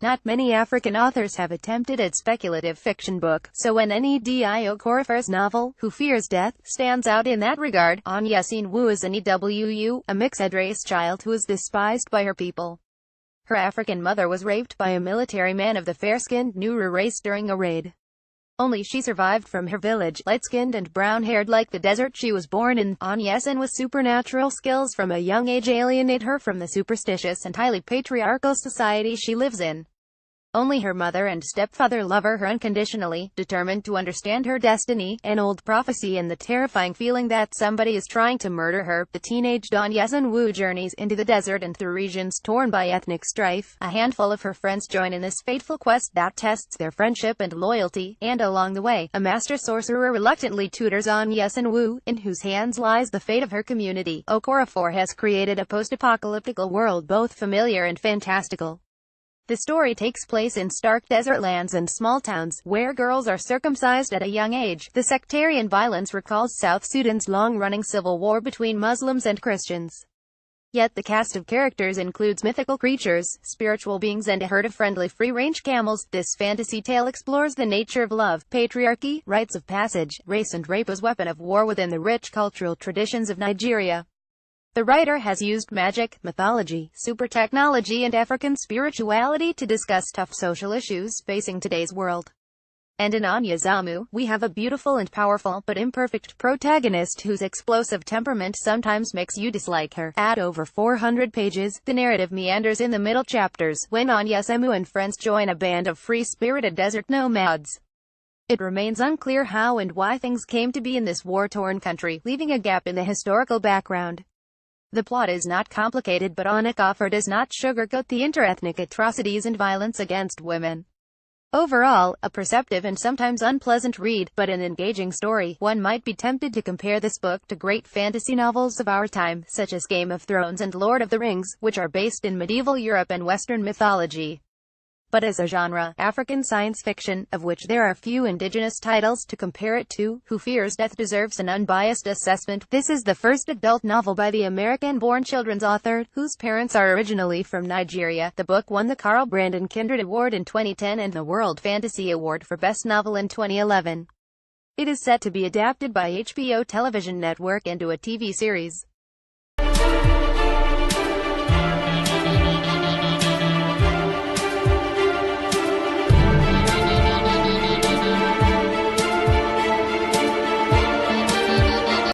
Not many African authors have attempted a speculative fiction book, so when Nnedi Okorafor's novel, Who Fears Death, stands out in that regard. Wu is an EWU, a mixed-race child who is despised by her people. Her African mother was raped by a military man of the fair-skinned Nuru race during a raid. Only she survived from her village, light-skinned and brown-haired like the desert she was born in. And with supernatural skills from a young age alienate her from the superstitious and highly patriarchal society she lives in. Only her mother and stepfather love her unconditionally, determined to understand her destiny, an old prophecy and the terrifying feeling that somebody is trying to murder her. The teenage Wu journeys into the desert and through regions torn by ethnic strife. A handful of her friends join in this fateful quest that tests their friendship and loyalty, and along the way, a master sorcerer reluctantly tutors Wu, in whose hands lies the fate of her community. Okorafor has created a post-apocalyptic world both familiar and fantastical. The story takes place in stark desert lands and small towns, where girls are circumcised at a young age. The sectarian violence recalls South Sudan's long-running civil war between Muslims and Christians. Yet the cast of characters includes mythical creatures, spiritual beings and a herd of friendly free-range camels. This fantasy tale explores the nature of love, patriarchy, rites of passage, race and rape as weapon of war within the rich cultural traditions of Nigeria. The writer has used magic, mythology, super technology and African spirituality to discuss tough social issues facing today's world. And in Nnedi, we have a beautiful and powerful but imperfect protagonist whose explosive temperament sometimes makes you dislike her. At over 400 pages, the narrative meanders in the middle chapters, when Nnedi and friends join a band of free-spirited desert nomads. It remains unclear how and why things came to be in this war-torn country, leaving a gap in the historical background. The plot is not complicated, but Okorafor does not sugarcoat the interethnic atrocities and violence against women. Overall, a perceptive and sometimes unpleasant read, but an engaging story. One might be tempted to compare this book to great fantasy novels of our time, such as Game of Thrones and Lord of the Rings, which are based in medieval Europe and Western mythology. But as a genre, African science fiction, of which there are few indigenous titles to compare it to, Who Fears Death deserves an unbiased assessment. This is the first adult novel by the American-born children's author, whose parents are originally from Nigeria. The book won the Carl Brandon Kindred Award in 2010 and the World Fantasy Award for Best Novel in 2011. It is set to be adapted by HBO television network into a TV series.